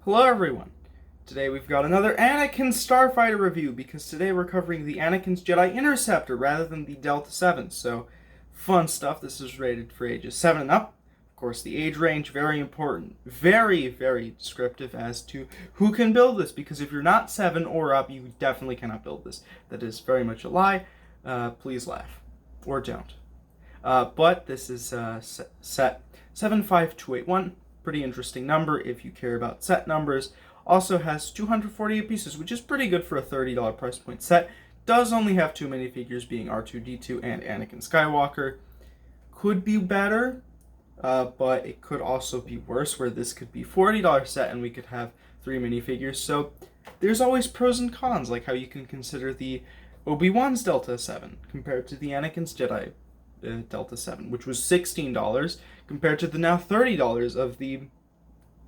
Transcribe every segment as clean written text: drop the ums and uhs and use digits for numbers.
Hello everyone! Today we've got another Anakin Starfighter review because today we're covering the Anakin's Jedi Interceptor rather than the Delta 7. So, fun stuff. This is rated for ages 7 and up. Of course, the age range, very important. Very, very descriptive as to who can build this, because if you're not 7 or up, you definitely cannot build this. That is very much a lie. Please laugh. Or don't. But this is set 75281. Pretty interesting number if you care about set numbers. Also has 248 pieces, which is pretty good for a $30 price point set. Does only have 2 minifigures, being R2-D2 and Anakin Skywalker. Could be better, but it could also be worse, where this could be $40 set and we could have 3 minifigures. So there's always pros and cons, like how you can consider the Obi-Wan's Delta 7 compared to the Anakin's Jedi Delta 7, which was $16 compared to the now $30 of the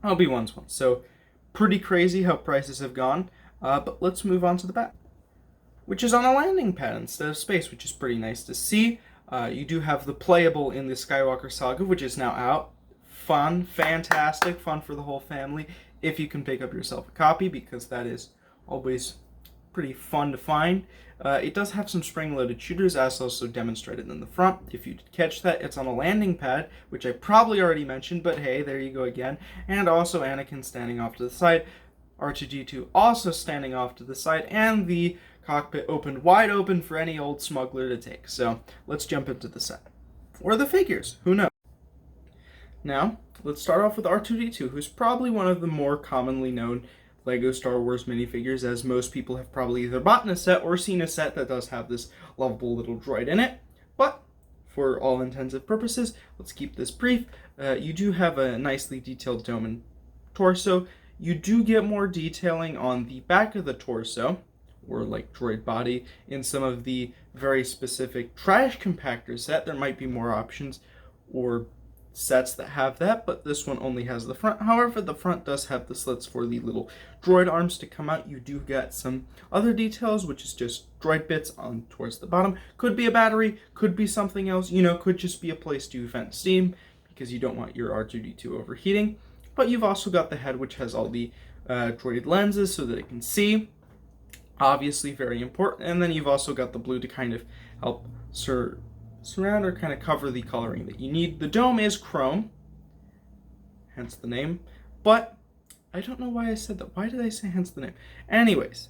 Obi-Wan's one. So pretty crazy how prices have gone, but let's move on to the back, which is on a landing pad instead of space, which is pretty nice to see. You do have the playable in the Skywalker Saga, which is now out. Fun, fantastic, fun for the whole family if you can pick up yourself a copy, because that is always pretty fun to find. It does have some spring-loaded shooters, as also demonstrated in the front. If you did catch that, it's on a landing pad, which I probably already mentioned, but hey, there you go again. And also Anakin standing off to the side, R2-D2 also standing off to the side, and the cockpit opened wide open for any old smuggler to take. So let's jump into the set. Or the figures, who knows? Now, let's start off with R2-D2, who's probably one of the more commonly known Lego Star Wars minifigures, as most people have probably either bought in a set or seen a set that does have this lovable little droid in it. But for all intents and purposes, let's keep this brief. You do have a nicely detailed dome and torso. You do get more detailing on the back of the torso, or like droid body. In some of the very specific trash compactor set, there might be more options or sets that have that, but this one only has the front. However, the front does have the slits for the little droid arms to come out. You do get some other details, which is just droid bits on towards the bottom. Could be a battery, could be something else, could just be a place to vent steam, because you don't want your R2-D2 overheating. But you've also got the head, which has all the droid lenses so that it can see. Obviously very important. And then you've also got the blue to kind of help surround or kind of cover the coloring that you need. The dome is chrome, hence the name, but I don't know why I said that. Why did I say hence the name? Anyways,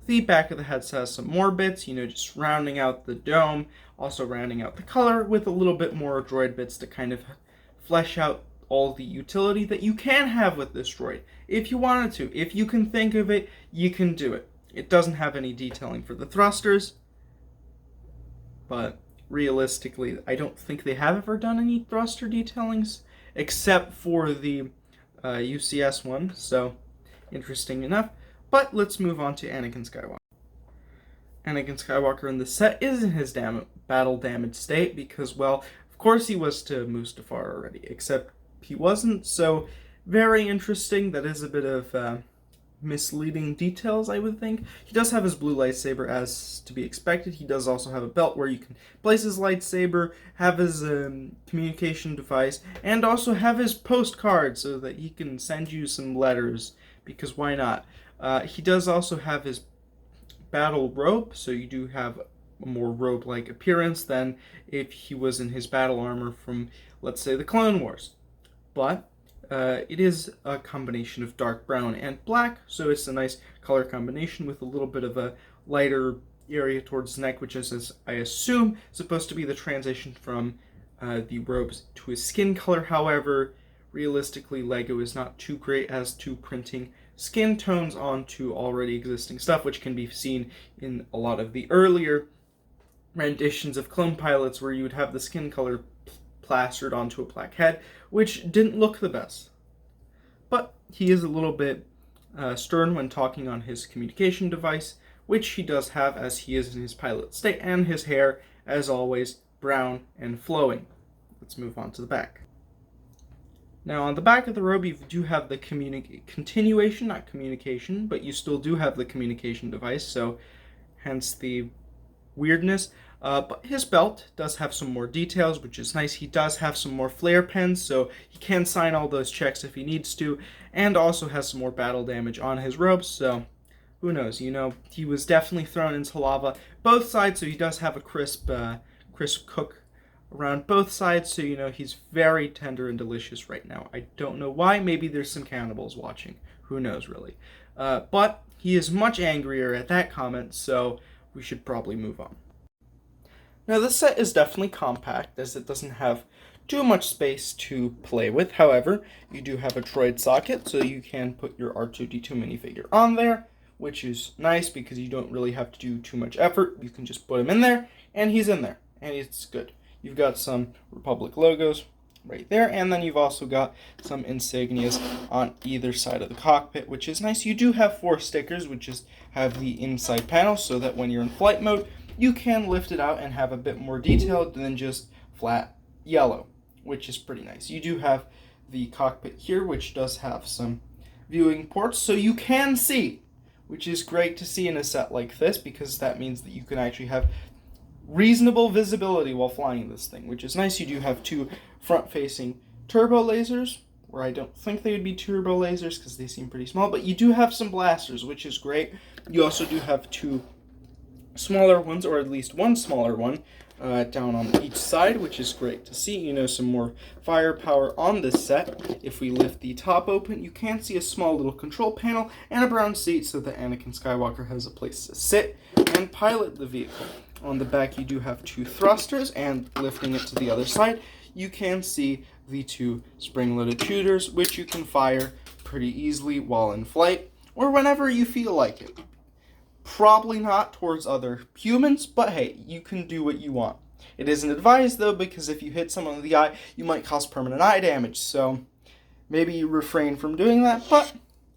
the back of the head has some more bits, just rounding out the dome, also rounding out the color with a little bit more droid bits to kind of flesh out all the utility that you can have with this droid. If you wanted to, if you can think of it, you can do it. It doesn't have any detailing for the thrusters, but realistically, I don't think they have ever done any thruster detailings, except for the UCS one, so interesting enough. But let's move on to Anakin Skywalker. Anakin Skywalker in the set is in his battle damaged state, because, well, of course he was to Mustafar already, except he wasn't, so very interesting. That is a bit of misleading details, I would think. He does have his blue lightsaber, as to be expected. He does also have a belt where you can place his lightsaber, have his communication device, and also have his postcard so that he can send you some letters, because why not? He does also have his battle robe, so you do have a more robe-like appearance than if he was in his battle armor from, let's say, the Clone Wars. But it is a combination of dark brown and black, so it's a nice color combination with a little bit of a lighter area towards the neck, which is, as I assume, supposed to be the transition from the robes to his skin color. However, realistically, LEGO is not too great as to printing skin tones onto already existing stuff, which can be seen in a lot of the earlier renditions of Clone Pilots, where you would have the skin color plastered onto a black head, which didn't look the best. But he is a little bit stern when talking on his communication device, which he does have, as he is in his pilot state, and his hair, as always, brown and flowing. Let's move on to the back. Now, on the back of the robe, you do have the continuation, not communication, but you still do have the communication device, so hence the weirdness. But his belt does have some more details, which is nice. He does have some more flare pens, so he can sign all those checks if he needs to, and also has some more battle damage on his robes, so who knows? He was definitely thrown into lava both sides, so he does have a crisp cook around both sides, so he's very tender and delicious right now. I don't know why. Maybe there's some cannibals watching. Who knows, really? But he is much angrier at that comment, so we should probably move on. Now, this set is definitely compact, as it doesn't have too much space to play with. However, you do have a droid socket, so you can put your R2-D2 minifigure on there, which is nice because you don't really have to do too much effort. You can just put him in there, and he's in there, and it's good. You've got some Republic logos right there, and then you've also got some insignias on either side of the cockpit, which is nice. You do have 4 stickers, which have the inside panel, so that when you're in flight mode, you can lift it out and have a bit more detail than just flat yellow, which is pretty nice. You do have the cockpit here, which does have some viewing ports, so you can see, which is great to see in a set like this, because that means that you can actually have reasonable visibility while flying this thing, which is nice. You do have 2 front-facing turbo lasers, where I don't think they would be turbo lasers because they seem pretty small, but you do have some blasters, which is great. You also do have 2 smaller ones, or at least 1 smaller one, down on each side, which is great to see. Some more firepower on this set. If we lift the top open, you can see a small little control panel and a brown seat so that Anakin Skywalker has a place to sit and pilot the vehicle. On the back, you do have 2 thrusters, and lifting it to the other side, you can see the 2 spring-loaded shooters, which you can fire pretty easily while in flight, or whenever you feel like it. Probably not towards other humans, but hey, you can do what you want. It isn't advised, though, because if you hit someone in the eye, you might cause permanent eye damage, so maybe you refrain from doing that, but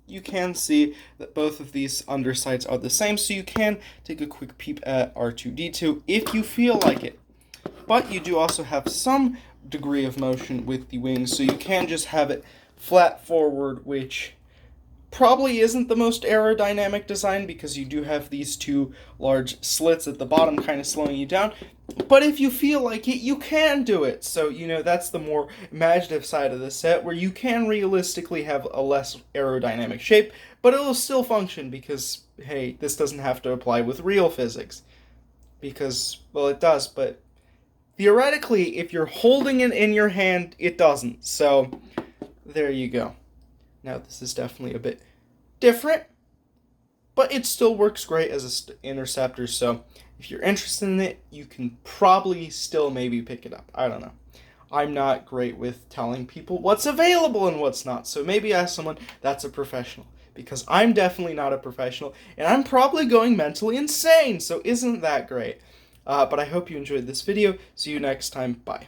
you can see that both of these undersides are the same, so you can take a quick peep at R2-D2 if you feel like it. But you do also have some degree of motion with the wings, so you can just have it flat forward, which probably isn't the most aerodynamic design because you do have these 2 large slits at the bottom kind of slowing you down. But if you feel like it, you can do it. So, that's the more imaginative side of the set, where you can realistically have a less aerodynamic shape, but it will still function because, hey, this doesn't have to apply with real physics. Because, well, it does, but theoretically, if you're holding it in your hand, it doesn't. So, there you go. Now, this is definitely a bit different, but it still works great as an Interceptor, so if you're interested in it, you can probably still maybe pick it up. I don't know. I'm not great with telling people what's available and what's not, so maybe ask someone that's a professional, because I'm definitely not a professional, and I'm probably going mentally insane, so isn't that great? But I hope you enjoyed this video. See you next time. Bye.